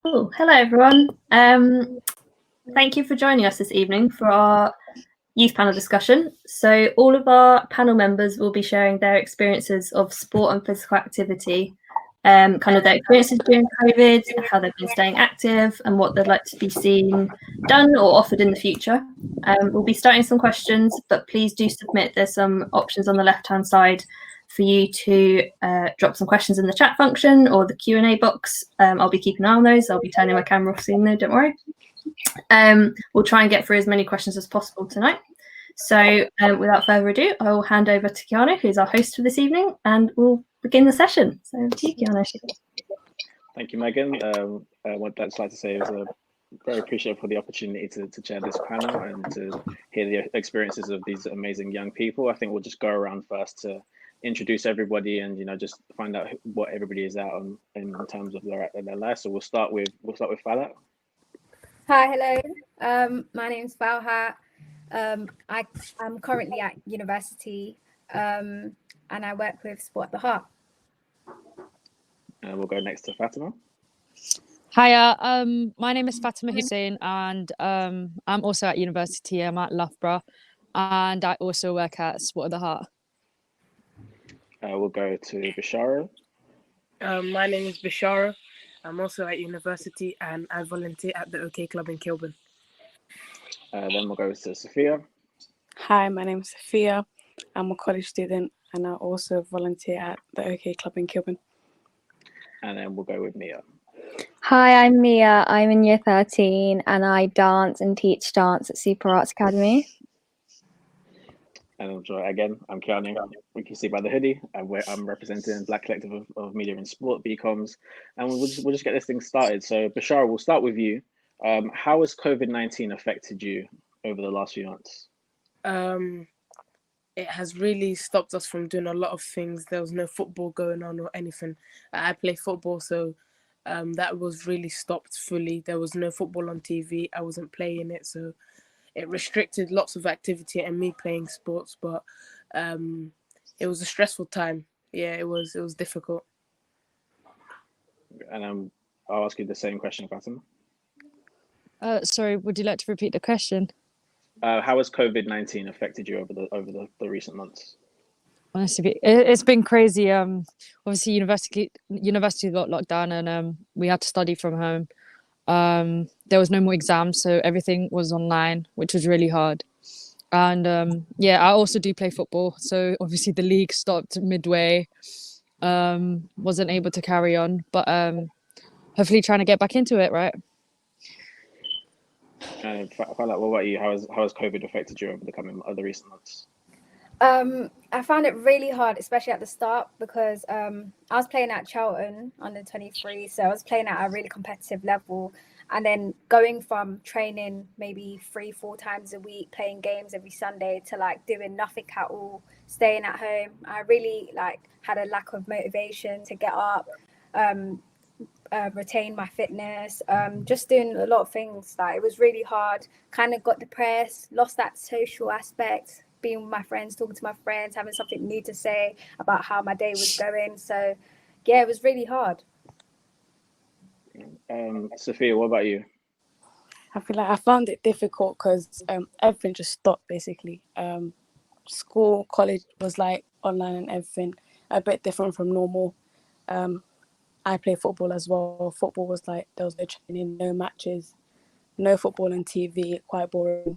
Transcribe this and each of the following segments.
Cool. Hello, everyone. Thank you for joining us this evening for our youth panel discussion. So all of our panel members will be sharing their experiences of sport and physical activity, kind of their experiences during COVID, how they've been staying active and what they'd like to be seen done or offered in the future. We'll be starting some questions, but please do submit. There's some options on the left-hand side for you to drop some questions in the chat function or the Q&A box. I'll be keeping an eye on those. I'll be turning my camera off soon though, don't worry. We'll try and get through as many questions as possible tonight. So without further ado, I will hand over to Kiana, who's our host for this evening, and we'll begin the session. So to you, Kiana. Thank you, Megan. What I'd like to say is very appreciative for the opportunity to chair this panel and to hear the experiences of these amazing young people. I think we'll just go around first to introduce everybody and just find out what everybody is out on in terms of their life. So we'll start with Falat. Hi, hello. My name's Falhat. I'm currently at university and I work with Sport at the Heart. We'll go next to Fatima. Hiya, my name is Fatima Hussein and I'm also at university. I'm at Loughborough and I also work at Sport at the Heart. We'll go to Bishara. My name is Bishara. I'm also at university and I volunteer at the OK Club in Kilburn. Then we'll go to Sophia. Hi, my name is Sophia. I'm a college student and I also volunteer at the OK Club in Kilburn. And then we'll go with Mia. Hi, I'm Mia. I'm in year 13 and I dance and teach dance at Super Arts Academy. And I'm Kiana. We can see by the hoodie. I'm representing Black Collective of Media and Sport, BComs, and we'll just get this thing started. So Bashara, we'll start with you. How has COVID-19 affected you over the last few months? It has really stopped us from doing a lot of things. There was no football going on or anything. I play football, so that was really stopped fully. There was no football on TV. I wasn't playing it, so it restricted lots of activity and me playing sports, but it was a stressful time. Yeah, it was difficult. And I'll ask you the same question, Fatima. Sorry, would you like to repeat the question? How has COVID-19 affected you over the recent months? Honestly, it's been crazy. Obviously, university got locked down and we had to study from home. There was no more exams, so everything was online, which was really hard. And I also do play football, so obviously the league stopped midway. Wasn't able to carry on, but hopefully trying to get back into it, right? What about you? How has COVID affected you over the recent months? I found it really hard, especially at the start, because I was playing at Charlton under 23, so I was playing at a really competitive level, and then going from training maybe 3-4 times a week, playing games every Sunday, to like doing nothing at all, staying at home. I really had a lack of motivation to get up, retain my fitness, just doing a lot of things. It was really hard. Kind of got depressed, lost that social aspect. Being with my friends, talking to my friends, having something new to say about how my day was going. So, yeah, it was really hard. Sophia, what about you? I feel like I found it difficult because everything just stopped, basically. School, college was online and everything, a bit different from normal. I play football as well. Football was there was no training, no matches, no football on TV, quite boring.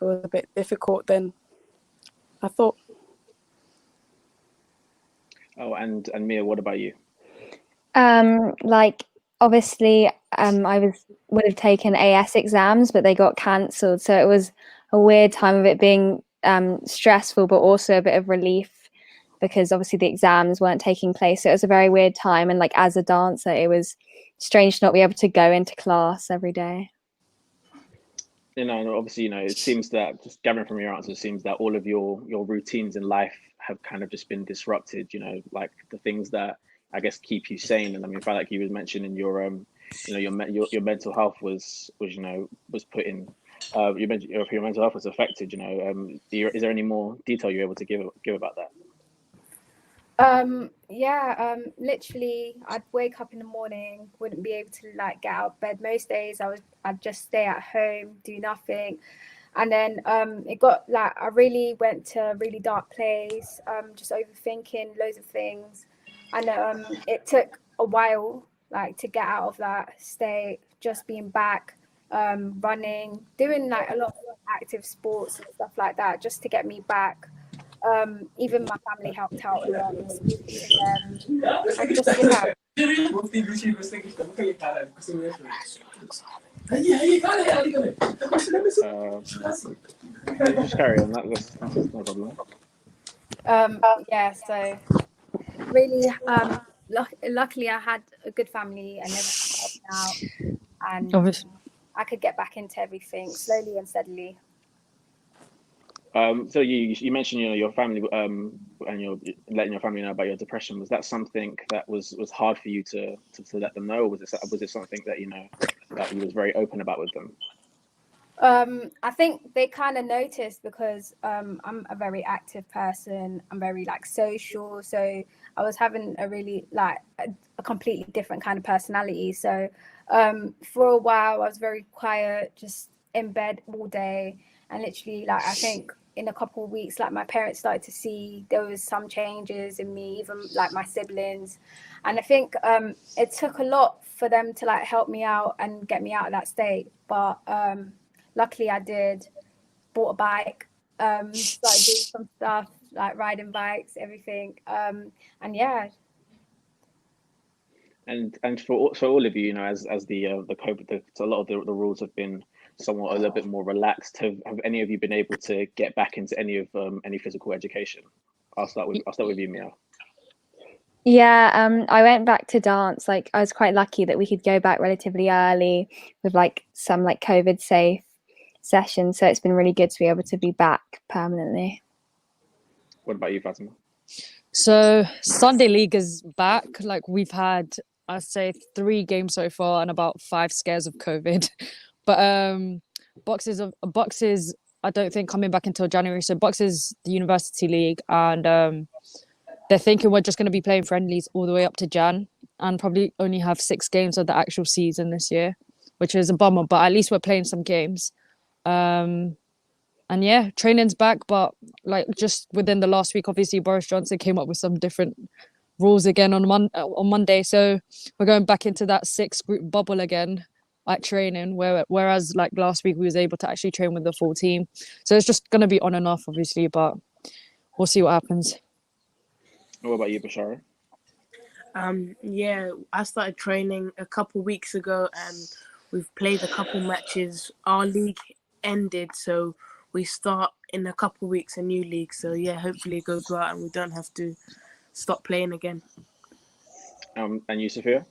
It was a bit difficult than I thought. Oh, and Mia, what about you? Obviously, I would have taken AS exams, but they got cancelled. So it was a weird time of it being stressful, but also a bit of relief because obviously the exams weren't taking place. So it was a very weird time. And as a dancer, it was strange to not be able to go into class every day. Obviously, it seems that, just gathering from your answers, it seems that all of your routines in life have kind of just been disrupted, like the things that I guess keep you sane. And I mean, I feel like you was mentioning your mental health was put in, you mentioned your mental health was affected, is there any more detail you're able to give about that? Literally I'd wake up in the morning, wouldn't be able to like get out of bed. Most days I'd just stay at home, do nothing. And then it got like I really went to a really dark place, just overthinking loads of things. And it took a while like to get out of that state, just being back, running, doing like a lot of active sports and stuff like that, just to get me back. Even my family helped out a lot, speaking to them, and just Just carry on. That's no problem. So really, luckily I had a good family and everyone helped me out, and Obviously. I could get back into everything slowly and steadily. So you mentioned your family and you're letting your family know about your depression. Was that something that was hard for you to let them know, or was it something that that you was very open about with them? I think they kind of noticed because I'm a very active person. I'm very like social, so I was having a really like a completely different kind of personality. So for a while I was very quiet, just in bed all day, and literally like I think in a couple of weeks like my parents started to see there was some changes in me, even like my siblings. And I think it took a lot for them to like help me out and get me out of that state, but luckily I did. Bought a bike, started doing some stuff like riding bikes, everything, and yeah. And for all of you, as the COVID, a lot of the rules have been somewhat a little bit more relaxed. Have any of you been able to get back into any physical education? I'll start with you, Mia. Yeah, I went back to dance. Like I was quite lucky that we could go back relatively early with like some like COVID safe sessions. So it's been really good to be able to be back permanently. What about you, Fatima? So Sunday League is back. Like we've had, I'd say 3 games so far and about 5 scares of COVID. But boxes I don't think coming back until January. So boxes the university league, and they're thinking we're just going to be playing friendlies all the way up to Jan, and probably only have 6 games of the actual season this year, which is a bummer. But at least we're playing some games. And yeah, training's back, but like just within the last week, obviously Boris Johnson came up with some different rules again on Monday. So we're going back into that 6-group bubble again at training, whereas like last week we was able to actually train with the full team. So it's just gonna be on and off, obviously, but we'll see what happens. What about you, Bashara? Yeah, I started training a couple weeks ago, and we've played a couple matches. Our league ended, so we start in a couple weeks a new league. So yeah, hopefully it goes well and we don't have to stop playing again. And you, Sophia?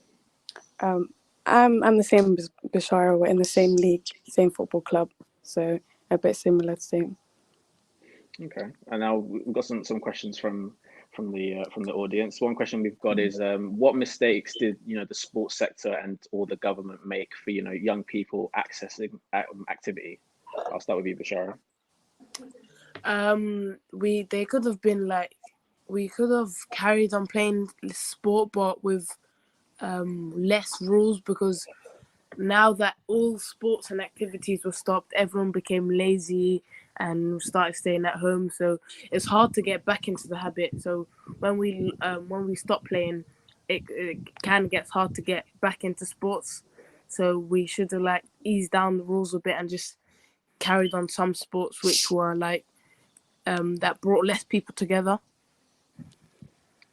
I'm the same as Bashara. We're in the same league, same football club, so a bit similar to same. Okay, and now we've got some questions from the audience. One question we've got is what mistakes did the sports sector and or the government make for young people accessing activity? I'll start with you, Bashara. They could have been like, we could have carried on playing sport but with less rules, because now that all sports and activities were stopped, everyone became lazy and started staying at home. So it's hard to get back into the habit. So when we stop playing, it kind of gets hard to get back into sports. So we should have like eased down the rules a bit and just carried on some sports which were like that brought less people together.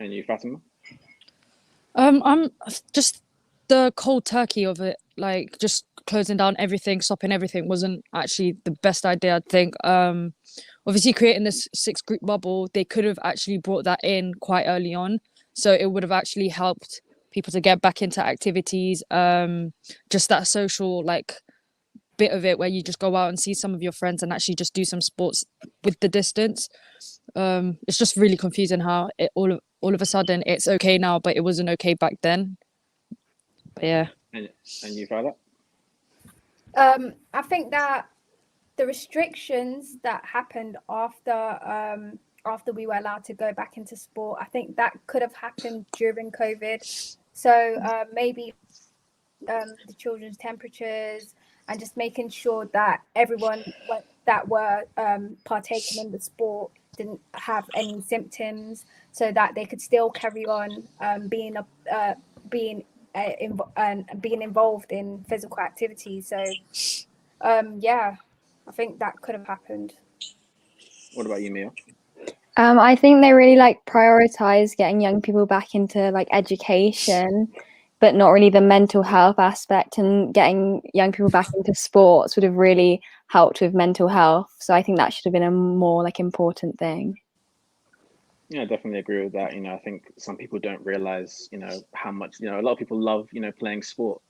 And you, Fatima? I'm just the cold turkey of it, like just closing down everything, stopping everything wasn't actually the best idea, I think. Obviously creating this 6-group bubble, they could have actually brought that in quite early on, so it would have actually helped people to get back into activities, just that social like bit of it where you just go out and see some of your friends and actually just do some sports with the distance. It's just really confusing how it all of a sudden it's okay now, but it wasn't okay back then. But yeah. And you, Father? I think that the restrictions that happened after after we were allowed to go back into sport. I think that could have happened during COVID. So maybe the children's temperatures and just making sure that everyone that were partaking in the sport didn't have any symptoms, so that they could still carry on being involved in physical activity. So yeah, I think that could have happened. What about you, Mia? I think they really like prioritize getting young people back into like education, but not really the mental health aspect, and getting young people back into sports would have really helped with mental health. So I think that should have been a more like important thing. Yeah, I definitely agree with that. I think some people don't realize, how much, a lot of people love, playing sport.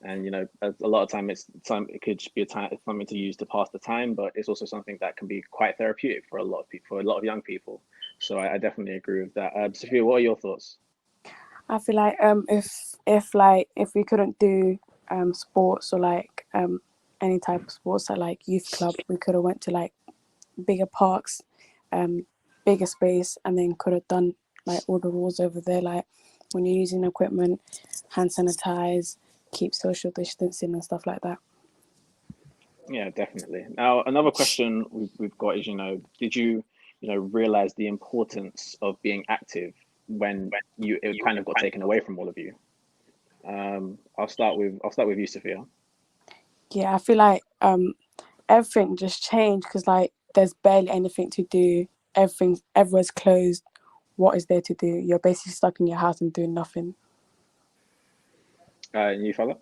And, a lot of time it could just be something to use to pass the time, but it's also something that can be quite therapeutic for a lot of people, for a lot of young people. So I definitely agree with that. Sophia, what are your thoughts? I feel like if we couldn't do sports or like any type of sports at like youth club, we could have went to like bigger parks, bigger space, and then could have done like all the rules over there, like when you're using equipment, hand sanitize, keep social distancing and stuff like that. Yeah, definitely. Now, another question we've got is, did you, realize the importance of being active when it kind of got taken away from all of you? I'll start with you, Sophia. Yeah, I feel like everything just changed because like there's barely anything to do. Everywhere's closed. What is there to do? You're basically stuck in your house and doing nothing. And you, Fala?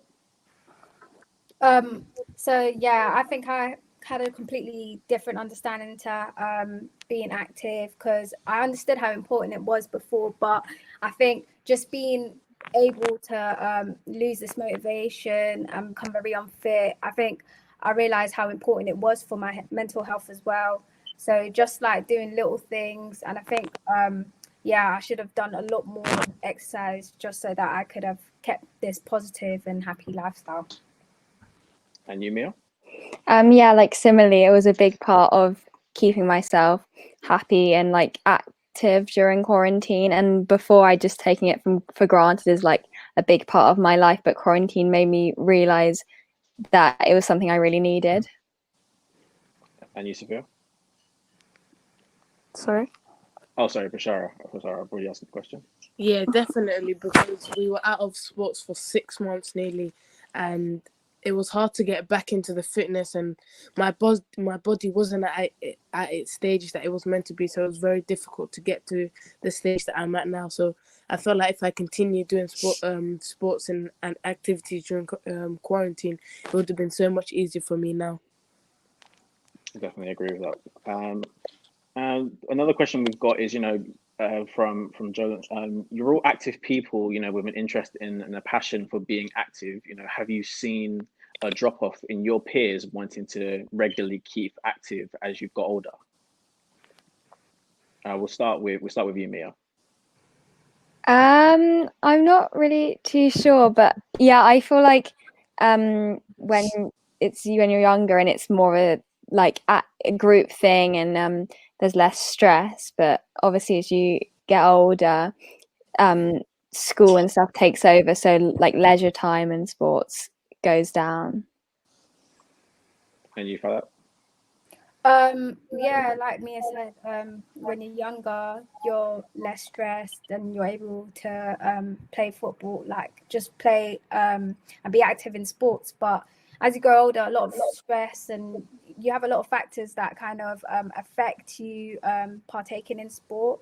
So yeah, I think I had a completely different understanding to being active, because I understood how important it was before, but I think just being able to lose this motivation and become very unfit, I think I realized how important it was for my mental health as well. So just like doing little things, and I think yeah, I should have done a lot more exercise just so that I could have kept this positive and happy lifestyle. And you, Mia? Yeah, like similarly, it was a big part of keeping myself happy and like active during quarantine. And before, I just taking it for granted as like a big part of my life, but quarantine made me realize that it was something I really needed. And you, Sophia? Sorry? Oh, sorry, Bashara. I've already asked the question. Yeah, definitely, because we were out of sports for 6 months nearly, and it was hard to get back into the fitness, and my body wasn't at its stage that it was meant to be, so it was very difficult to get to the stage that I'm at now. So I felt like if I continued doing sports and activities during quarantine, it would have been so much easier for me now. I definitely agree with that. And another question we've got is, from Joe, you're all active people, with an interest in and a passion for being active. Have you seen a drop off in your peers wanting to regularly keep active as you've got older? We'll start with you, Mia. I'm not really too sure, but yeah, I feel like when you're younger and it's more of a group thing, and there's less stress, but obviously as you get older, school and stuff takes over, so like leisure time and sports goes down. And you, Fala? Yeah, like Mia said, when you're younger, you're less stressed and you're able to play football, like just play and be active in sports. But as you grow older, a lot of stress, and you have a lot of factors that kind of affect you partaking in sport.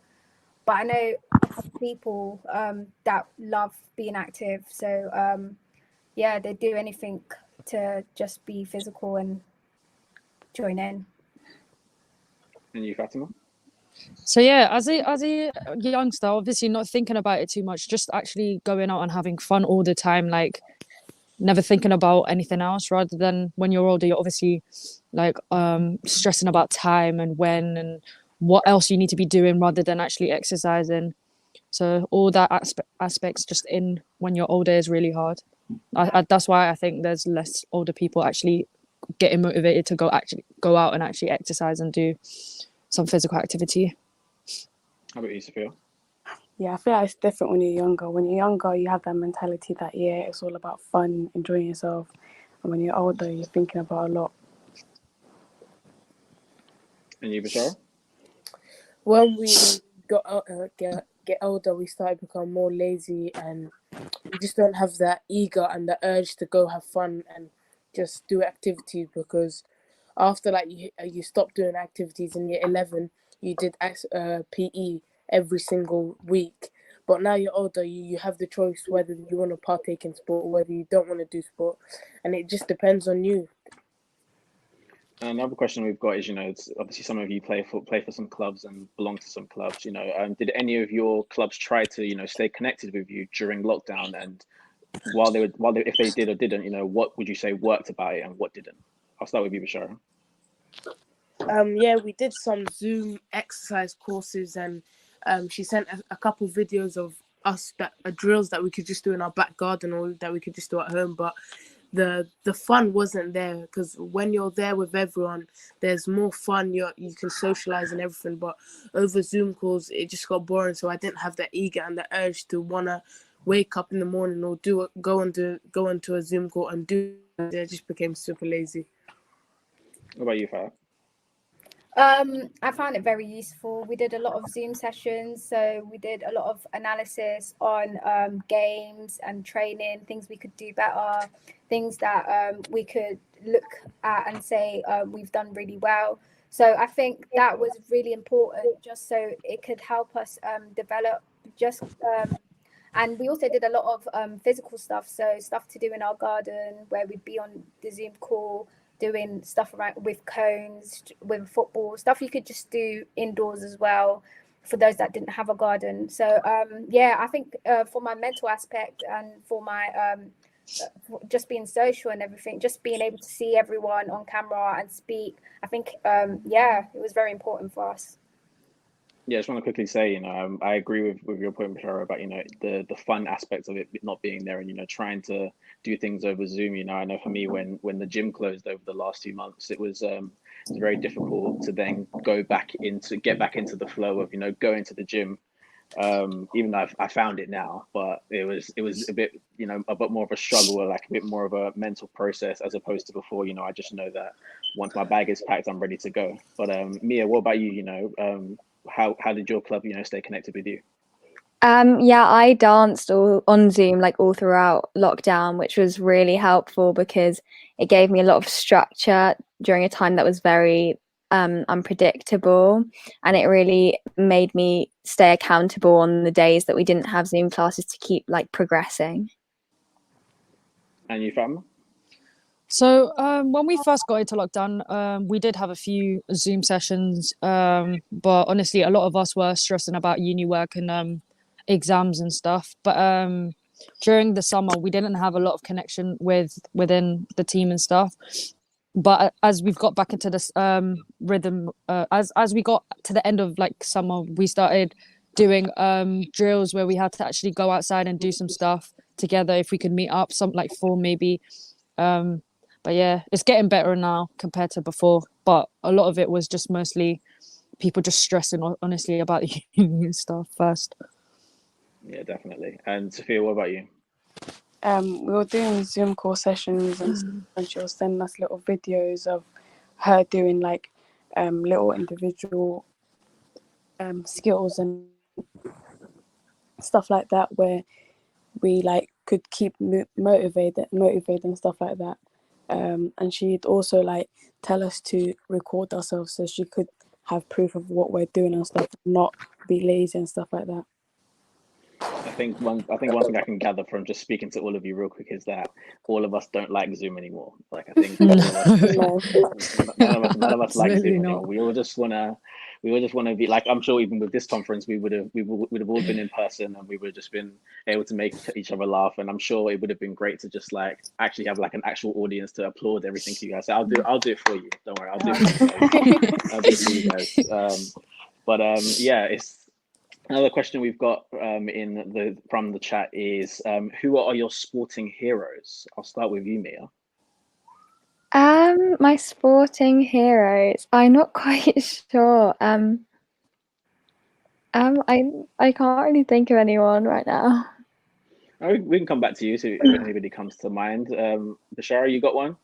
But I know people that love being active, so yeah, they do anything to just be physical and join in. And you, Fatima? So yeah, as a youngster, obviously not thinking about it too much, just actually going out and having fun all the time, like never thinking about anything else. Rather than when you're older, you're obviously like stressing about time and when and what else you need to be doing rather than actually exercising. So all that aspects just in when you're older is really hard. That's why I think there's less older people actually getting motivated to go out and actually exercise and do some physical activity. How about you, Sophia? Yeah, I feel like it's different when you're younger. When you're younger, you have that mentality that, yeah, it's all about fun, enjoying yourself. And when you're older, you're thinking about a lot. And you, Bashara? When we get older, we start to become more lazy, and we just don't have that eager and the urge to go have fun and just do activities, because after like you stop doing activities in year 11, you did PE every single week. But now you're older, you have the choice whether you want to partake in sport or whether you don't want to do sport, and it just depends on you. Another question we've got is, it's obviously some of you play for some clubs and belong to some clubs. Did any of your clubs try to, stay connected with you during lockdown? And if they did or didn't, what would you say worked about it and what didn't? I'll start with you, Bashara. Yeah, we did some Zoom exercise courses, and she sent a couple videos of us that drills that we could just do in our back garden or that we could just do at home. But the fun wasn't there, because when you're there with everyone, there's more fun. You can socialize and everything, but over Zoom calls it just got boring. So I didn't have the eager and the urge to wanna wake up in the morning or go into a Zoom call and do it. I just became super lazy. What about you, Farah? I found it very useful. We did a lot of Zoom sessions, so we did a lot of analysis on games and training, things we could do better, things that we could look at and say we've done really well. So I think that was really important, just so it could help us develop. And we also did a lot of physical stuff, so stuff to do in our garden, where we'd be on the Zoom call doing stuff around with cones, with football, stuff you could just do indoors as well for those that didn't have a garden. So yeah, I think for my mental aspect and for my just being social and everything, just being able to see everyone on camera and speak, I think yeah, it was very important for us. Yeah, I just want to quickly say, I agree with your point, Bashara, about, the fun aspects of it not being there and, trying to do things over Zoom. I know for me, when the gym closed over the last 2 months, it was very difficult to then get back into the flow of, going to the gym. Even though I found it now, but it was a bit, a bit more of a struggle, or like a bit more of a mental process as opposed to before. I just know that once my bag is packed, I'm ready to go. But Mia, what about you? How did your club, stay connected with you? Yeah, I danced on Zoom like all throughout lockdown, which was really helpful because it gave me a lot of structure during a time that was very unpredictable, and it really made me stay accountable on the days that we didn't have Zoom classes to keep like progressing. And you, Fatima? So when we first got into lockdown, we did have a few Zoom sessions, but honestly, a lot of us were stressing about uni work and exams and stuff. But during the summer, we didn't have a lot of connection within the team and stuff. But as we've got back into this rhythm, as we got to the end of like summer, we started doing drills where we had to actually go outside and do some stuff together. If we could meet up, some like 4 maybe. But yeah, it's getting better now compared to before. But a lot of it was just mostly people just stressing, honestly, about uni stuff first. Yeah, definitely. And Sophia, what about you? We were doing Zoom call sessions and she was sending us little videos of her doing like little individual skills and stuff like that, where we like could keep motivated and stuff like that. And she'd also like tell us to record ourselves so she could have proof of what we're doing and stuff, not be lazy and stuff like that. I think one thing I can gather from just speaking to all of you real quick is that all of us don't like Zoom anymore. Like, I think all of us, none of us like Absolutely Zoom not. anymore. We all just wanna be like, I'm sure even with this conference, we would have all been in person and we would have just been able to make each other laugh. And I'm sure it would have been great to just like actually have like an actual audience to applaud everything to you guys. So I'll do it for you. Don't worry, I'll do it for you guys. I'll do it for you guys. Yeah, it's. Another question we've got from the chat is, who are your sporting heroes? I'll start with you, Mia. My sporting heroes. I'm not quite sure. I can't really think of anyone right now. We can come back to you so if anybody comes to mind. Bashara, you got one?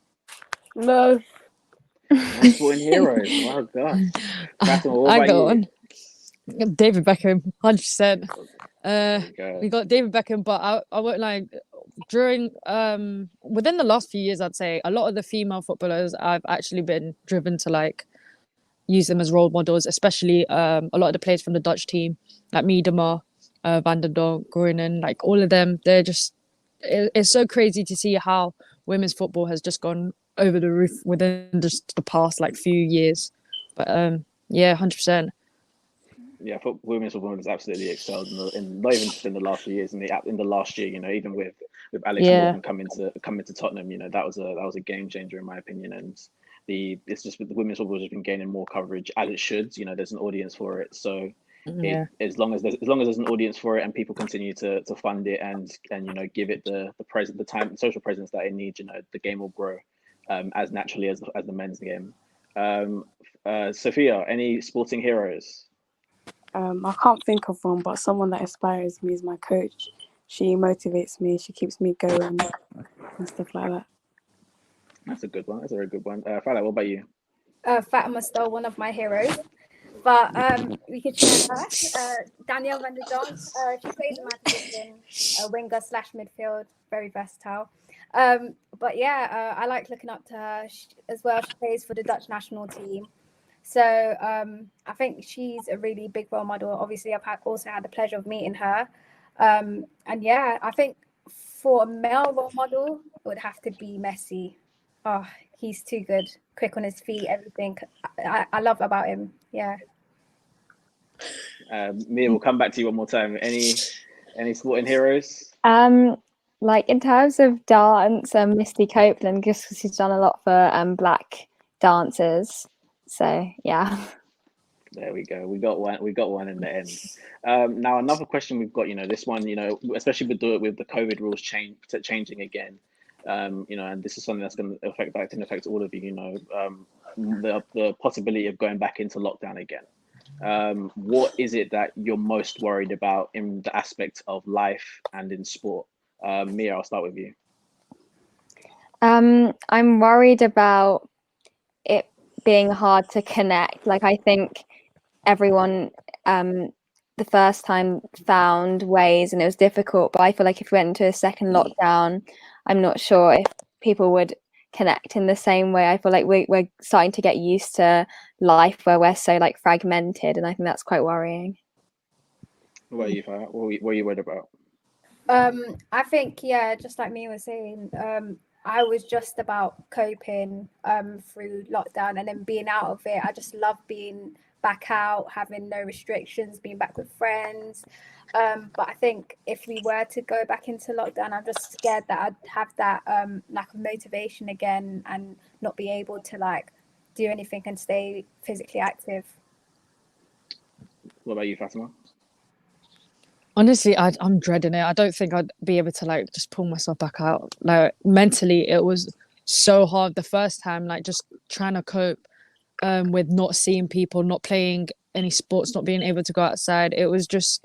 No. No sporting heroes. Oh gosh. Fatima, what I about got you? one. David Beckham, 100%. There we go. We got David Beckham, but I won't like during within the last few years, I'd say a lot of the female footballers I've actually been driven to like use them as role models, especially a lot of the players from the Dutch team, like Miedema, Van der Donk, Groenen, like all of them. They're just it's so crazy to see how women's football has just gone over the roof within just the past like few years. But yeah, 100%. Yeah, women's football has absolutely excelled in not even just in the last few years, in the last year, even with Alex Yeah. Morgan coming to Tottenham, that was a game changer in my opinion. And it's just the women's football has been gaining more coverage as it should. There's an audience for it, so Yeah. as long as there's an audience for it and people continue to fund it and give it the social presence that it needs, the game will grow as naturally as the men's game. Sophia, any sporting heroes? I can't think of one, but someone that inspires me is my coach. She motivates me. She keeps me going and stuff like that. That's a good one. That's a very good one. Fala, what about you? Fatima's still one of my heroes, but we could share her. Danielle Van der Donk. She plays in my position, winger / midfield, very versatile. But yeah, I like looking up to her as well. She plays for the Dutch national team. So I think she's a really big role model. Obviously, I've also had the pleasure of meeting her. And yeah, I think for a male role model, it would have to be Messi. Oh, he's too good. Quick on his feet, everything. I love about him. Yeah. Mia, we'll come back to you one more time. Any sporting heroes? Like in terms of dance, Misty Copeland, just because she's done a lot for Black dancers. So yeah. There we go. We got one in the end. Now another question we've got. This one. Especially with the COVID rules changing again. And this is something that's going to affect all of you. The possibility of going back into lockdown again. What is it that you're most worried about in the aspect of life and in sport? Mia, I'll start with you. I'm worried about it being hard to connect. Like I think everyone the first time found ways and it was difficult, but I feel like if we went into a second lockdown, I'm not sure if people would connect in the same way. I feel like we're starting to get used to life where we're so like fragmented, and I think that's quite worrying. What about you, Farah? What are you worried about? I think, yeah, just like me was saying, I was just about coping through lockdown and then being out of it. I just love being back out, having no restrictions, being back with friends. But I think if we were to go back into lockdown, I'm just scared that I'd have that lack of motivation again and not be able to like do anything and stay physically active. What about you, Fatima? Honestly, I'm dreading it. I don't think I'd be able to like just pull myself back out. Like mentally, it was so hard the first time. Like just trying to cope with not seeing people, not playing any sports, not being able to go outside. It was just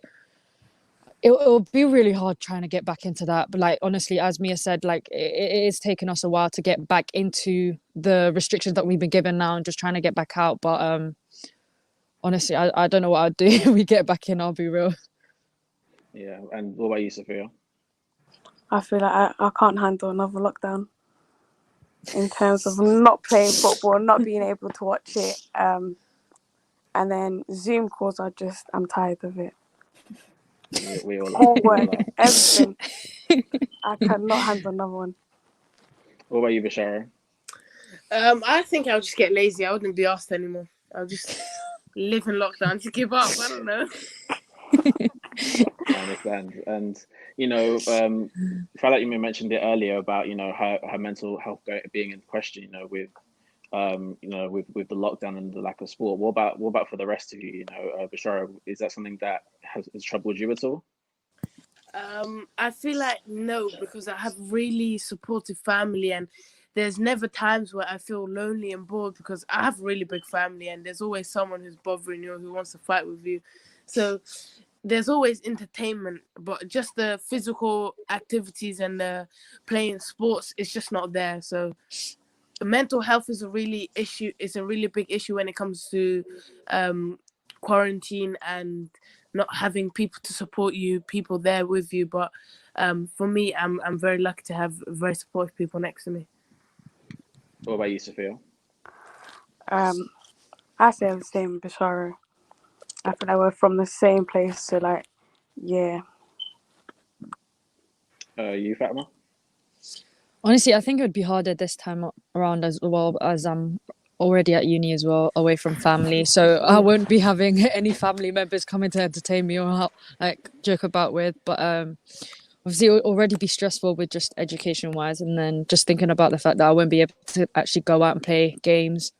it'll be really hard trying to get back into that. But like honestly, as Mia said, like it is taking us a while to get back into the restrictions that we've been given now and just trying to get back out. But honestly, I don't know what I'd do if we get back in. I'll be real. Yeah, and what about you, Sophia? I feel like I can't handle another lockdown in terms of not playing football, not being able to watch it. And then Zoom calls I'm tired of it. We all Homework, are. everything. I cannot handle another one. What about you, Bashara? I think I'll just get lazy. I wouldn't be asked anymore. I'll just live in lockdown to give up. I don't know. I understand. And Fala, you mentioned it earlier about her mental health being in question, with the lockdown and the lack of sport. What about for the rest of you? Bashara, is that something that has troubled you at all? I feel like no, because I have really supportive family, and there's never times where I feel lonely and bored because I have a really big family, and there's always someone who's bothering you, who wants to fight with you. So there's always entertainment, but just the physical activities and the playing sports, it's just not there. So mental health is a really big issue when it comes to quarantine and not having people to support you, people there with you. But for me, I'm very lucky to have very supportive people next to me. What about you, Sophia? I say the same, Bishara. I feel like we're from the same place, so like, yeah. You, Fatima? Honestly, I think it would be harder this time around as well, as I'm already at uni as well, away from family. So I won't be having any family members coming to entertain me or like joke about with. But obviously, it will already be stressful with just education wise, and then just thinking about the fact that I won't be able to actually go out and play games.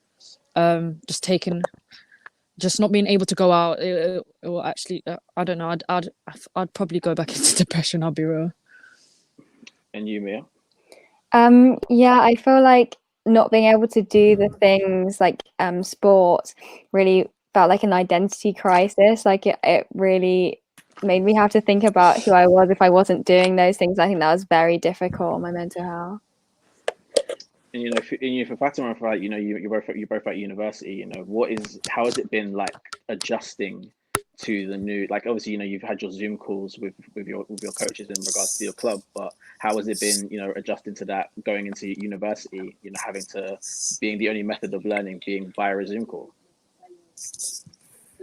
Just not being able to go out, it will actually, I don't know. I'd probably go back into depression. I'll be real. And you, Mia? Yeah, I feel like not being able to do the things like sport really felt like an identity crisis. Like it really made me have to think about who I was if I wasn't doing those things. I think that was very difficult on my mental health. And for Fatima and for you're both at university. How has it been like adjusting to the new, like obviously you've had your Zoom calls with your coaches in regards to your club, but how has it been adjusting to that going into university, having to being the only method of learning being via a Zoom call?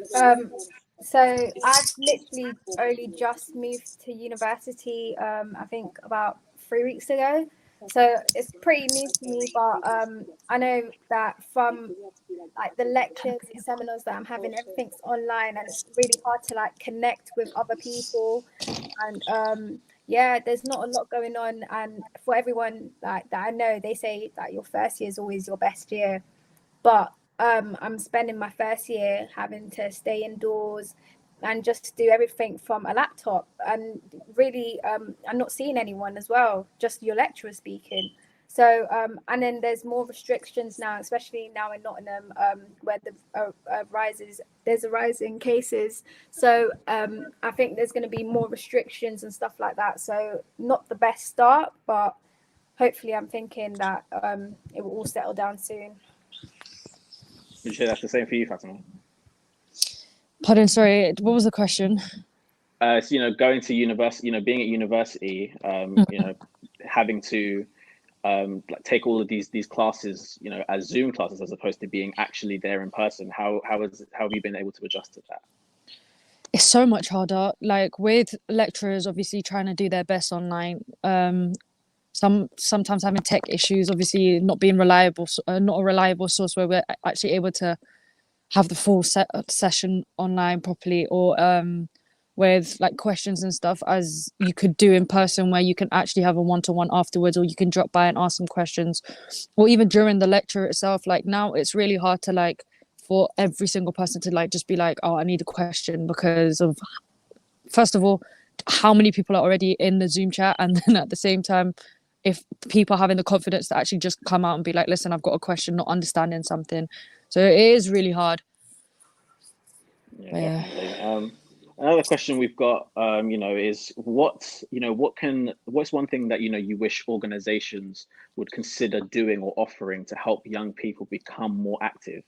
So I've literally only just moved to university, I think about 3 weeks ago. So it's pretty new to me, but I know that from like the lectures and seminars that I'm having, everything's online, and it's really hard to like connect with other people. And yeah, there's not a lot going on. And for everyone like that I know, they say that your first year is always your best year. But I'm spending my first year having to stay indoors and just do everything from a laptop, and really I'm not seeing anyone as well, just your lecturer speaking. So and then there's more restrictions now, especially now in Nottingham, where there's a rise in cases. So I think there's going to be more restrictions and stuff like that. So not the best start, but hopefully I'm thinking that it will all settle down soon. Would you say that's the same for you, Fatima? Pardon, sorry, what was the question? So, going to university, being at university, having to like take all of these classes, as Zoom classes as opposed to being actually there in person. How have you been able to adjust to that? It's so much harder. Like with lecturers, obviously trying to do their best online. Sometimes having tech issues, obviously not being reliable, not a reliable source where we're actually able to have the full session online properly, or with like questions and stuff as you could do in person, where you can actually have a one-to-one afterwards, or you can drop by and ask some questions, or even during the lecture itself. Like now it's really hard to like for every single person to like just be like, oh, I need a question, because of, first of all, how many people are already in the Zoom chat, and then at the same time, if people are having the confidence to actually just come out and be like, listen, I've got a question, not understanding something. So it is really hard. Yeah, definitely. Another question we've got, is what's one thing that you wish organizations would consider doing or offering to help young people become more active?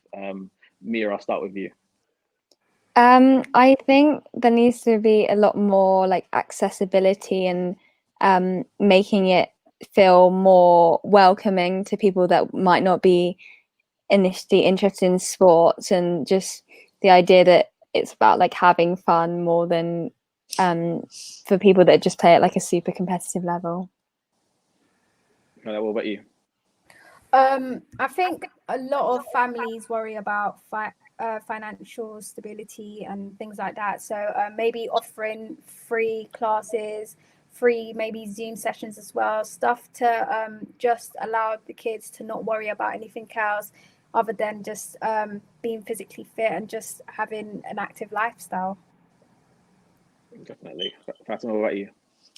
Mia, I'll start with you. I think there needs to be a lot more like accessibility and making it feel more welcoming to people that might not be initially interested in sports, and just the idea that it's about like having fun more than for people that just play at like a super competitive level. What about you? I think a lot of families worry about financial stability and things like that. So maybe offering free classes, free maybe Zoom sessions as well, stuff to just allow the kids to not worry about anything else other than just being physically fit and just having an active lifestyle. Definitely. Fatima, what about you?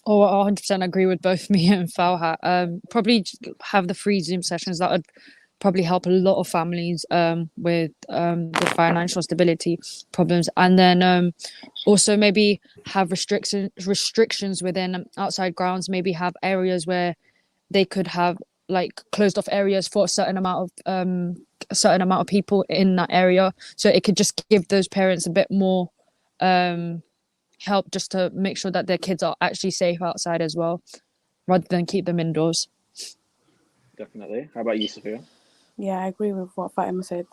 Oh, I 100% agree with both me and Falhat. Probably have the free Zoom sessions. That would probably help a lot of families with financial stability problems. And then also maybe have restrictions within outside grounds, maybe have areas where they could have like closed off areas for a certain amount of people in that area, so it could just give those parents a bit more help, just to make sure that their kids are actually safe outside as well, rather than keep them indoors. Definitely. How about you, Sophia? Yeah, I agree with what Fatima said.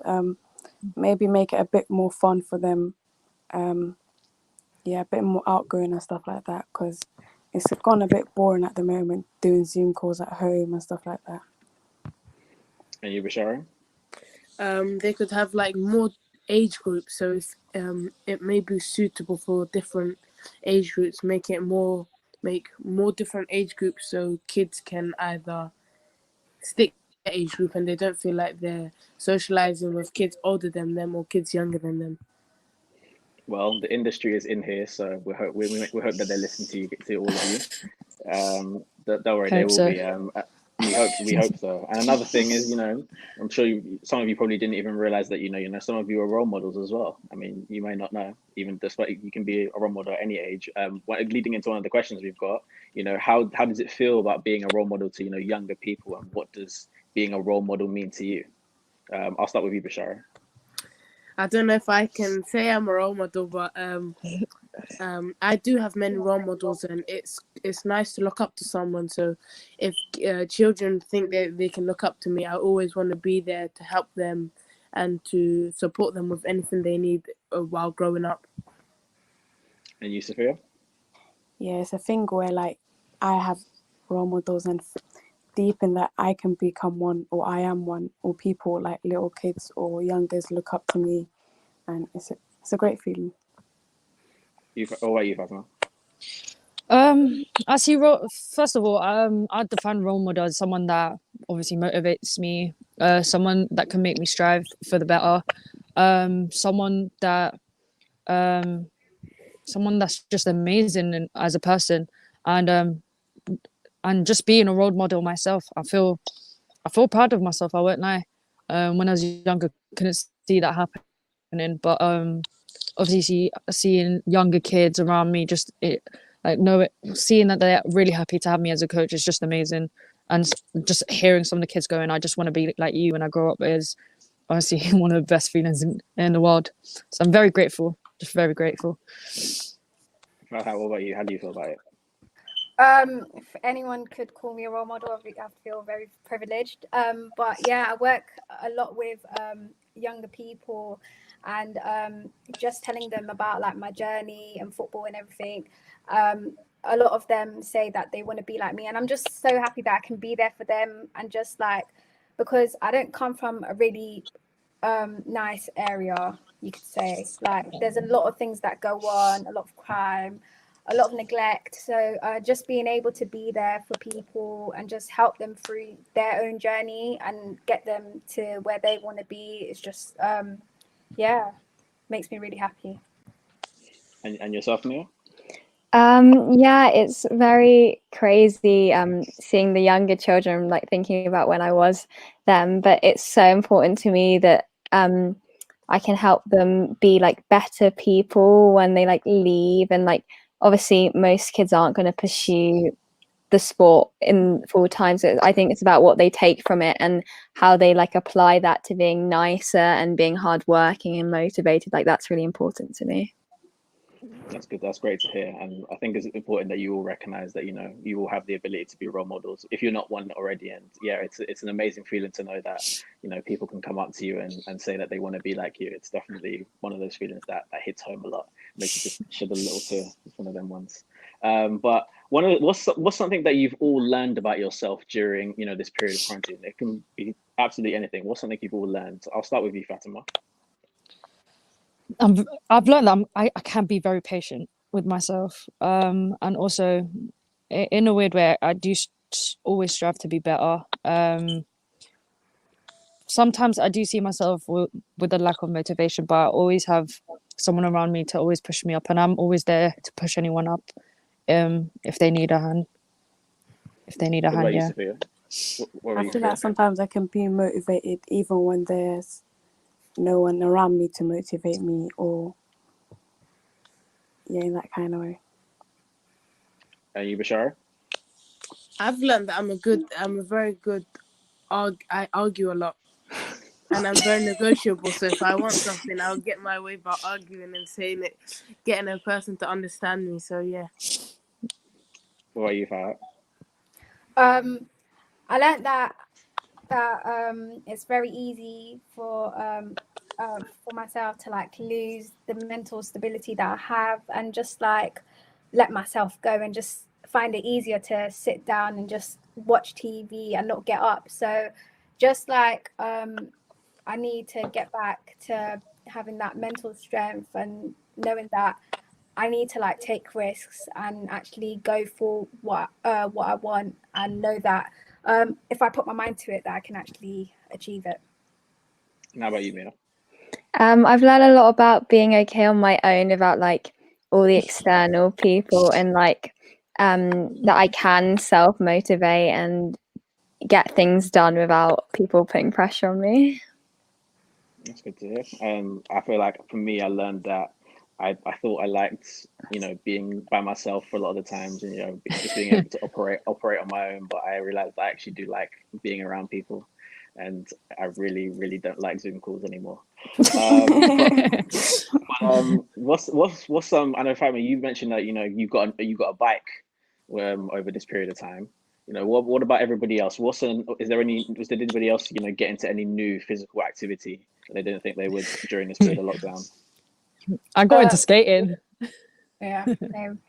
Maybe make it a bit more fun for them. Yeah, a bit more outgoing and stuff like that, because it's gone a bit boring at the moment, doing Zoom calls at home and stuff like that. And you, Bashara? They could have like more age groups, so if it may be suitable for different age groups, make more different age groups, so kids can either stick to their age group and they don't feel like they're socializing with kids older than them or kids younger than them. Well, the industry is in here, so we hope that they listen to all of you. Don't worry, they Hope will so. be. We hope so. And another thing is, I'm sure some of you probably didn't even realize that some of you are role models as well. I mean, you may not know, even despite you can be a role model at any age. Leading into one of the questions we've got, how does it feel about being a role model to younger people, and what does being a role model mean to you? I'll start with you, Bashara. I don't know if I can say I'm a role model, but I do have many role models, and it's nice to look up to someone. So if children think that they can look up to me, I always want to be there to help them and to support them with anything they need while growing up. And you, Sophia? Yeah, it's a thing where like I have role models, and deep in that I can become one, or I am one, or people like little kids or youngers look up to me, and it's a great feeling. What about you, Fatima? I see. First of all, I define role model as someone that obviously motivates me, someone that can make me strive for the better, someone that's just amazing as a person, and just being a role model myself. I feel proud of myself. I won't lie. When I was younger, couldn't see that happening, but obviously seeing younger kids around me, seeing that they're really happy to have me as a coach is just amazing. And just hearing some of the kids going, I just want to be like you when I grow up, is honestly one of the best feelings in the world. So I'm very grateful, just very grateful. What about you? How do you feel about it? If anyone could call me a role model, I feel very privileged. But yeah, I work a lot with younger people, and just telling them about like my journey and football and everything. A lot of them say that they want to be like me, and I'm just so happy that I can be there for them, and just like, because I don't come from a really nice area, you could say. Like, there's a lot of things that go on, a lot of crime, a lot of neglect. So just being able to be there for people and just help them through their own journey and get them to where they want to be is just makes me really happy. And yourself, Mia? Yeah, it's very crazy seeing the younger children, like thinking about when I was them, but it's so important to me that I can help them be like better people when they like leave. And like obviously most kids aren't going to pursue the sport in full time, so I think it's about what they take from it and how they like apply that to being nicer and being hardworking and motivated. Like that's really important to me. That's good. That's great to hear. And I think it's important that you all recognize that, you all have the ability to be role models if you're not one already. And yeah, it's an amazing feeling to know that, people can come up to you and say that they want to be like you. It's definitely one of those feelings that hits home a lot, makes you just shed a little tear. It's one of them ones. But what's something that you've all learned about yourself during, this period of quarantine? It can be absolutely anything. What's something you've all learned? I'll start with you, Fatima. I've learned that I can be very patient with myself, and also in a weird way I do always strive to be better. Sometimes I do see myself with a lack of motivation, but I always have someone around me to always push me up, and I'm always there to push anyone up if they need a hand. Yeah. Sophia? What were I you feel like saying? sometimes I can be motivated even when there's no one around me to motivate me, or yeah, in that kind of way. And you, Bashara? I've learned that I'm a very good I argue a lot, and I'm very negotiable. So if I want something, I'll get my way by arguing and saying it, getting a person to understand me. So yeah. What about you, Farah? I learned that it's very easy for myself to like lose the mental stability that I have and just like let myself go and just find it easier to sit down and just watch TV and not get up. So just like I need to get back to having that mental strength and knowing that I need to like take risks and actually go for what I want and know that if I put my mind to it, that I can actually achieve it. And how about you, Mia? I've learned a lot about being okay on my own, about like all the external people, and like that I can self-motivate and get things done without people putting pressure on me. That's good to hear. I feel like for me, I learned that I thought I liked, being by myself for a lot of the times, and just being able to operate on my own. But I realized I actually do like being around people, and I really, really don't like Zoom calls anymore. What's some? I know, Fatima, you mentioned that you got a bike over this period of time. What about everybody else? Was there anybody else get into any new physical activity that they didn't think they would during this period of lockdown? I got into skating. Yeah, same.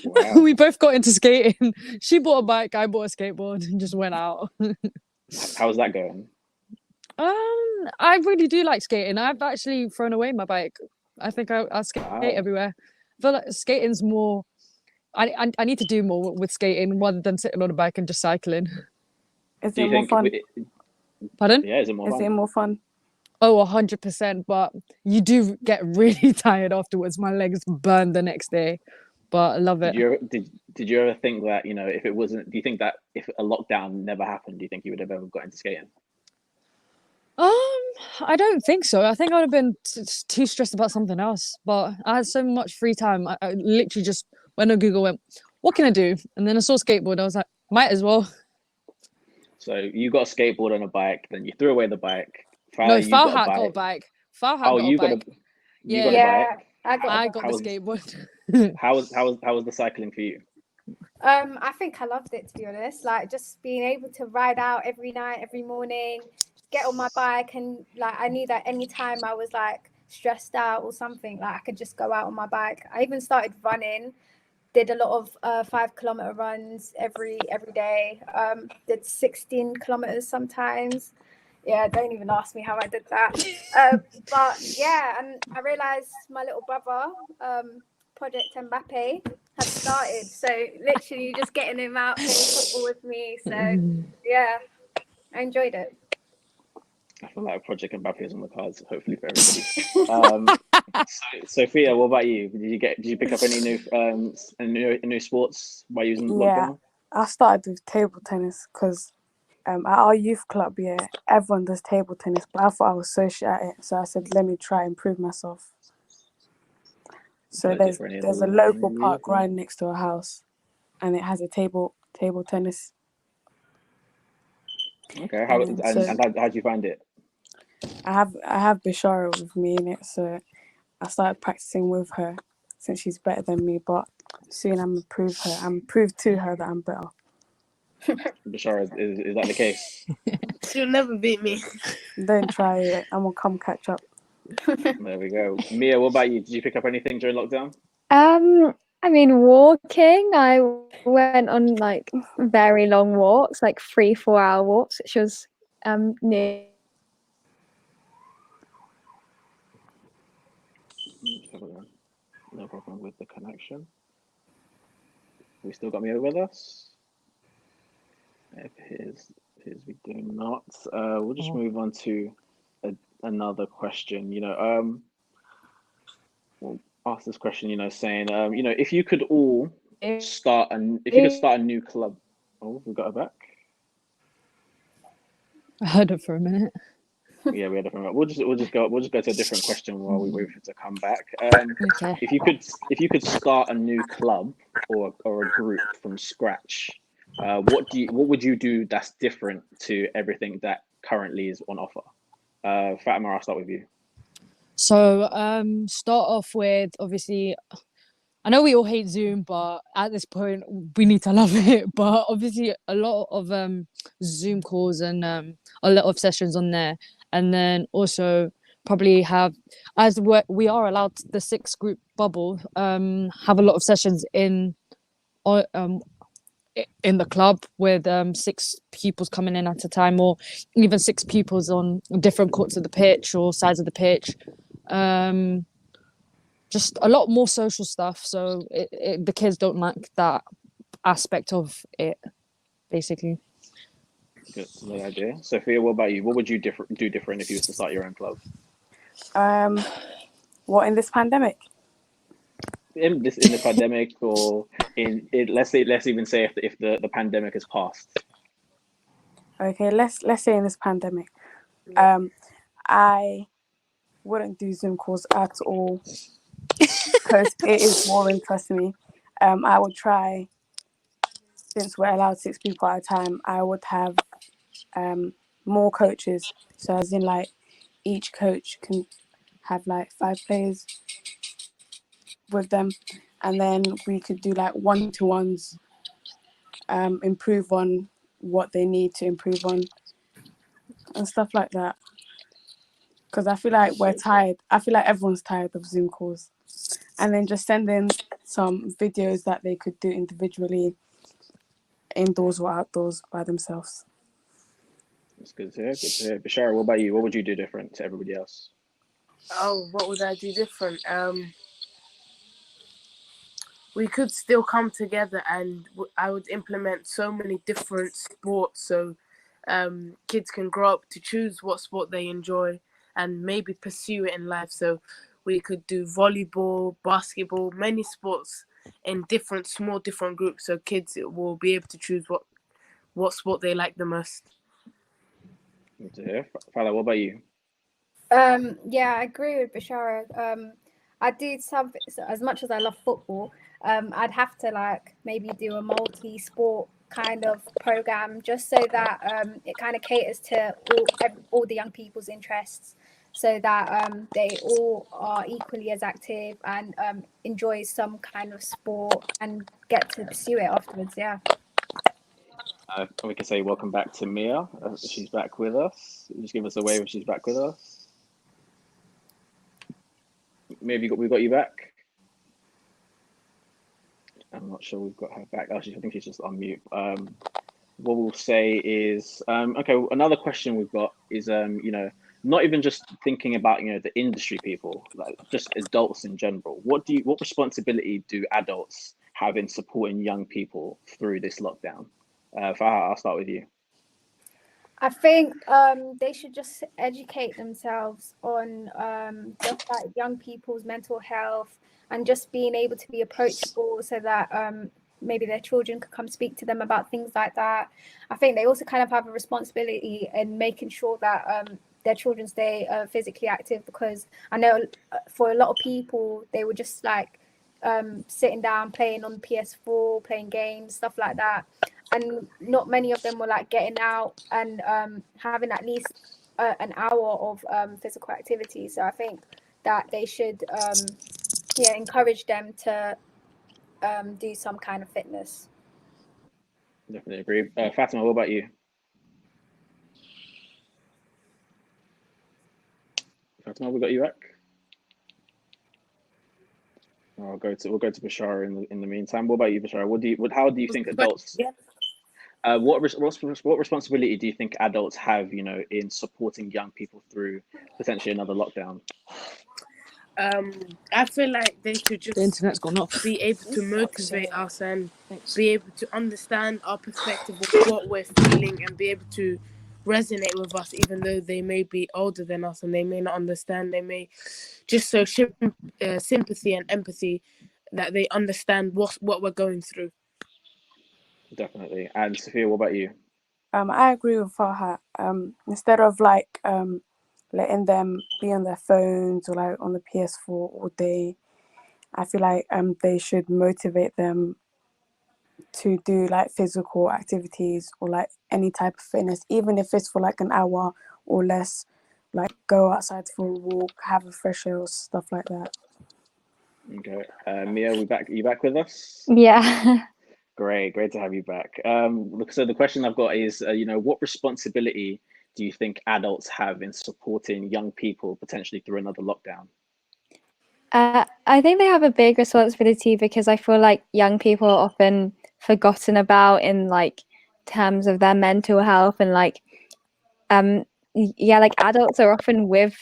Wow. We both got into skating. She bought a bike, I bought a skateboard, and just went out. How's that going? I really do like skating. I've actually thrown away my bike. I think I skate everywhere. I feel like skating's more. I need to do more with skating rather than sitting on a bike and just cycling. Is Do it you more think? fun? Pardon? Yeah, is it more Is fun? it more fun? Oh, 100%. But you do get really tired afterwards. My legs burn the next day, but I love it. Did you ever think that if it wasn't? Do you think that if a lockdown never happened, do you think you would have ever got into skating? I don't think so. I think I would have been too stressed about something else. But I had so much free time. I literally just went on Google, went, what can I do? And then I saw skateboard. I was like, might as well. So you got a skateboard and a bike, then you threw away the bike. No, You got Farhat got a bike. Farhat Oh, got you a got bike. you got a Yeah, bike. I got the skateboard. How was the cycling for you? I think I loved it, to be honest. Like just being able to ride out every night, every morning, get on my bike, and like I knew that anytime I was like stressed out or something, like I could just go out on my bike. I even started running, did a lot of 5 kilometer runs every day. Did 16 kilometers sometimes. Yeah, don't even ask me how I did that. But yeah, and I realized my little brother, Project Mbappe, had started. So literally just getting him out playing football with me. So yeah, I enjoyed it. I feel like Project Mbappe is on the cards, hopefully for everybody. Sophia, what about you? Did you pick up any new sports by using lockdown? I started with table tennis because at our youth club, everyone does table tennis, but I thought I was so shit at it, so I said, let me try and prove myself. So there's a local park right next to our house, and it has a table tennis. Okay, how did you find it? I have Bishara with me in it, so I started practicing with her since she's better than me. But soon I'm gonna prove to her that I'm better. Bashara, is that the case? She'll never beat me. Don't try it. I'm gonna come catch up. There we go. Mia, what about you? Did you pick up anything during lockdown? I mean, walking. I went on like very long walks, like 3-4 hour walks, which was new. No problem with the connection. We still got Mia with us? It appears we do not. We'll just move on to another question. We'll ask this question. Saying, if you could all start a new club. Oh, we got her back. I heard it for a minute. Yeah, we had a different. We'll just go to a different question while we wait for it to come back. Okay. If you could start a new club or a group from scratch, what would you do that's different to everything that currently is on offer? Fatima, I'll start with you. So start off with, obviously, I know we all hate Zoom, but at this point we need to love it. But obviously a lot of Zoom calls and a lot of sessions on there. And then also probably have, as we are allowed the 6 group bubble, have a lot of sessions in the club with 6 pupils coming in at a time, or even 6 pupils on different courts of the pitch or sides of the pitch. Just a lot more social stuff, so the kids don't lack that aspect of it, basically. Good idea. Sophia, what about you? What would you do different if you was to start your own club? What, in this pandemic? In the pandemic, or let's even say if the pandemic has passed. Okay, let's say in this pandemic, I wouldn't do Zoom calls at all because it is boring. Trust me. I would try, since we're allowed 6 people at a time, I would have more coaches. So as in, like, each coach can have like 5 players with them, and then we could do like one-to-ones, improve on what they need to improve on and stuff like that. Because I feel like we're tired. I feel like everyone's tired of Zoom calls. And then just send in some videos that they could do individually, indoors or outdoors, by themselves. That's good to hear. Good to hear. Bashara, what about you? What would you do different to everybody else? Oh, what would I do different? We could still come together, and I would implement so many different sports, so kids can grow up to choose what sport they enjoy and maybe pursue it in life. So we could do volleyball, basketball, many sports in different groups, so kids will be able to choose what sport they like the most. Good to hear. Fala, what about you? Yeah, I agree with Bashara. I do some, as much as I love football, I'd have to like maybe do a multi-sport kind of program, just so that it kind of caters to all the young people's interests, so that they all are equally as active and enjoy some kind of sport and get to pursue it afterwards. Yeah. We can say welcome back to Mia. She's back with us. Just give us a wave if she's back with us. Maybe we got you back. I'm not sure we've got her back. I think she's just on mute. What we'll say is, okay, another question we've got is, not even just thinking about, the industry people, like just adults in general. What responsibility do adults have in supporting young people through this lockdown? Farah, I'll start with you. I think they should just educate themselves on just like young people's mental health and just being able to be approachable, so that maybe their children could come speak to them about things like that. I think they also kind of have a responsibility in making sure that their children stay physically active, because I know for a lot of people, they were just like sitting down, playing on PS4, playing games, stuff like that. And not many of them were like getting out and having at least an hour of physical activity. So I think that they should encourage them to do some kind of fitness. Definitely agree. Fatima, what about you? Fatima, we got you back. We'll go to Bashara in the meantime. What about you, Bashara? How do you think adults? What responsibility do you think adults have, in supporting young people through potentially another lockdown? I feel like they should just The internet's gone off. be able to motivate us and be able to understand our perspective of what we're feeling and be able to resonate with us, even though they may be older than us and they may not understand. They may just show sympathy and empathy, that they understand what we're going through. Definitely. And Sophia, what about you? I agree with Farhat. Instead of like letting them be on their phones or like on the PS4 all day, I feel like they should motivate them to do like physical activities or like any type of fitness, even if it's for like an hour or less. Like go outside for a walk, have a fresh air, or stuff like that. Okay, Mia, you back with us? Yeah. Great to have you back. So the question I've got is, what responsibility do you think adults have in supporting young people potentially through another lockdown? I think they have a big responsibility because I feel like young people are often forgotten about in like terms of their mental health, and like yeah, like adults are often with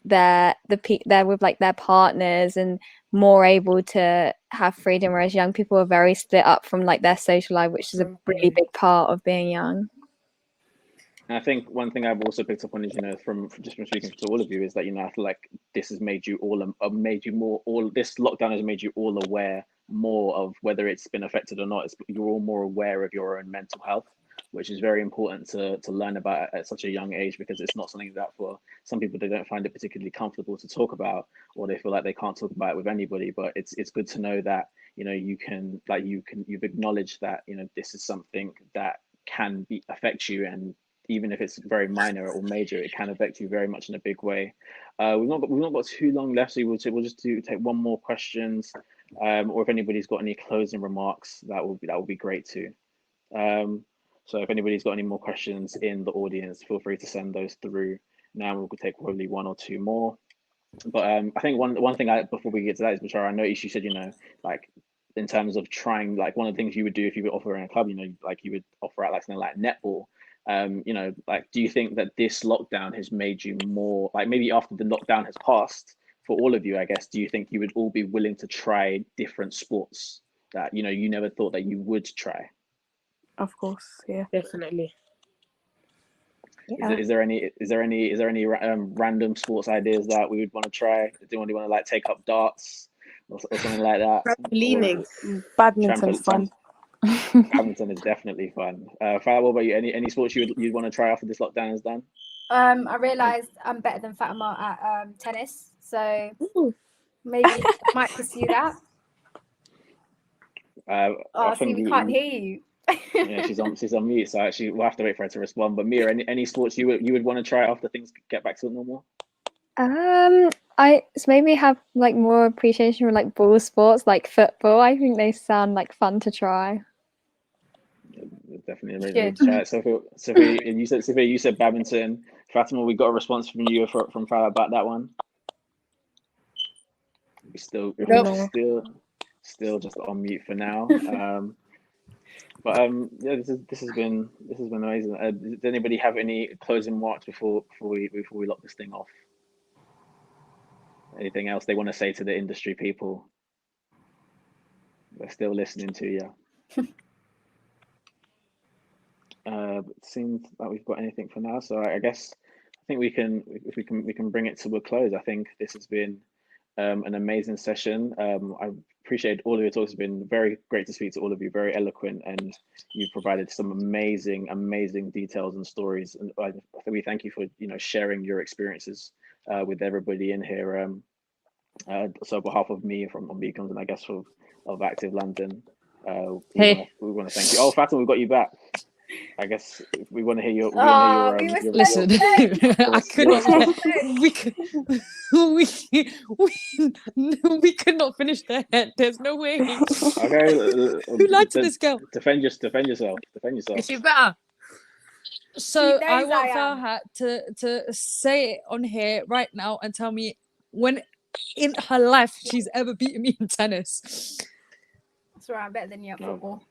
they're with like their partners and more able to have freedom, whereas young people are very split up from like their social life, which is a really big part of being young. And I think one thing I've also picked up on is, from speaking to all of you, is that, I feel like this has made you all this lockdown has made you all aware more of whether it's been affected or not. You're all more aware of your own mental health, which is very important to learn about at such a young age, because it's not something that for some people, they don't find it particularly comfortable to talk about, or they feel like they can't talk about it with anybody. But it's good to know that, you've acknowledged that, this is something that can affect you, and even if it's very minor or major, it can affect you very much in a big way. We've not got too long left, so we'll just take one more questions, or if anybody's got any closing remarks, that will be great too. So if anybody's got any more questions in the audience, feel free to send those through. Now we'll take probably one or two more. But I think one thing before we get to that is, Bashara, I noticed you said, like in terms of trying, like one of the things you would do if you were offering a club, like you would offer out like something like netball. Like, do you think that this lockdown has made you more, like maybe after the lockdown has passed for all of you, I guess, do you think you would all be willing to try different sports that, you never thought that you would try? Of course, yeah. Definitely. Yeah. Is there any random sports ideas that we would want to try? Do you want to like take up darts or something like that? Trampolining. Badminton's fun. Badminton is definitely fun. Farah, what about you? Any sports you'd want to try after this lockdown is done? I realised I'm better than Fatima at tennis, so maybe I might pursue that. We can't hear you. Yeah, she's on mute, so actually we'll have to wait for her to respond. But Mia, any sports you would want to try after things get back to normal? I maybe have like more appreciation for like ball sports, like football. I think they sound like fun to try. Definitely a really chat. Sophie, you said badminton. Fatima, we got a response from you from Farah about that one. We still just on mute for now. But yeah, this has been amazing. Does anybody have any closing remarks before we lock this thing off? Anything else they want to say to the industry people? We're still listening to you. It seems like we've got anything for now, so I guess I think we can bring it to a close. I think this has been an amazing session. I appreciate all of your talks. It's been very great to speak to all of you, very eloquent, and you've provided some amazing details and stories. And I think we thank you for sharing your experiences with everybody in here. So on behalf of me from Beacons, and I guess of Active London, we want to thank you. Oh, Fatima, we've got you back. I guess we want to hear your. Listen, I couldn't. We could not finish that. There's no way. Okay. Who lied to this girl? Defend yourself. Is she better? So I want Farhat to say it on here right now and tell me when in her life she's ever beaten me in tennis. That's right. I'm better than you at football.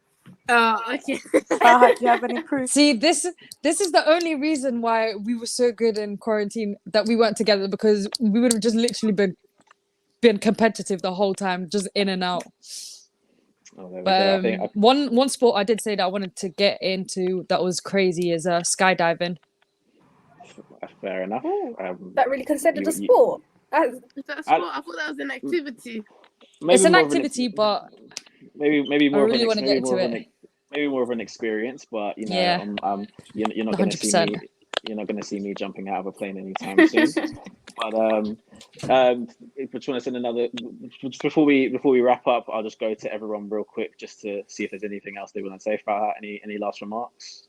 Okay. Do you have any proof? See, this is the only reason why we were so good in quarantine, that we weren't together, because we would have just literally been competitive the whole time, just in and out. But one sport I did say that I wanted to get into that was crazy is skydiving. Fair enough. That really considered a sport? Is that a sport? I thought that was an activity. It's an activity, but maybe more. I really want to get into it. maybe more of an experience, but you know, Yeah. you're not going to see me. 100%. You're not going to see me jumping out of a plane anytime soon. But if we want to send another, just before we wrap up, I'll just go to everyone real quick just to see if there's anything else they want to say about that. Any last remarks?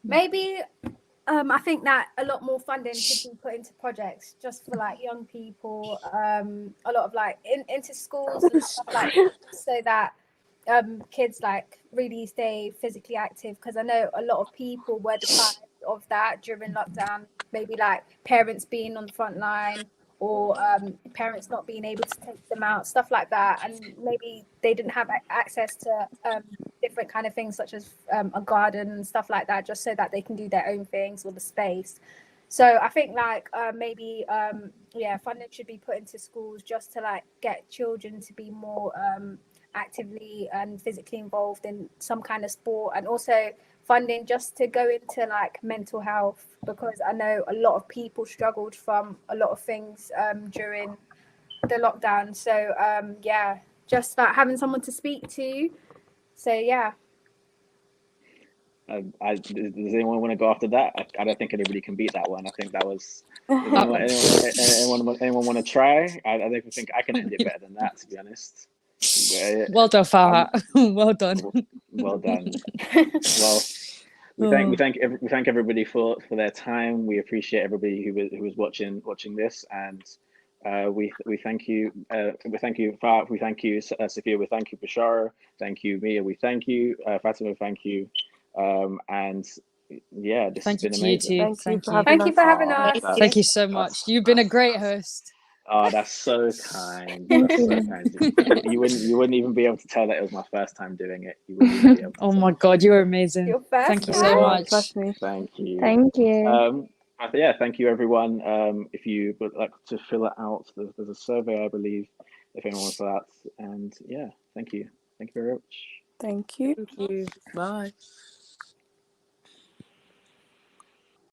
Maybe I think that a lot more funding should be put into projects just for like young people, a lot of like into schools and stuff like that, so that kids like really stay physically active, because I know a lot of people were deprived of that during lockdown, maybe like parents being on the front line, or parents not being able to take them out, stuff like that, and maybe they didn't have access to different kind of things such as a garden and stuff like that, just so that they can do their own things, or the space. So I think like maybe funding should be put into schools just to like get children to be more actively and physically involved in some kind of sport, and also funding just to go into like mental health, because I know a lot of people struggled from a lot of things during the lockdown. So just like having someone to speak to. So yeah. Does anyone want to go after that? I don't think anybody can beat that one. I think that was. Anyone want to try? I think I can end it better than that, to be honest. Well done, Farhat. Well done. Well done. Well, we thank everybody for their time. We appreciate everybody who was watching this, and we thank you. We thank you, Farhat. We thank you, Sophia. We thank you, Bashara. Thank you, Mia. We thank you, Fatima. Thank you, and yeah, this has been amazing. Thank you. Thank you for having us. Thank you so much. You've been a great host. Oh, that's so kind. Thank That's you. so kind. You wouldn't even be able to tell that it was my first time doing it. You wouldn't even be able to Oh tell. my God, you're amazing. Your first Thank you time? so much. Trust me. Thank you. Thank you. Yeah, thank you, everyone. If you would like to fill it out, there's a survey, I believe, if anyone wants that. And yeah, thank you. Thank you very much. Thank you. Thank you. Bye.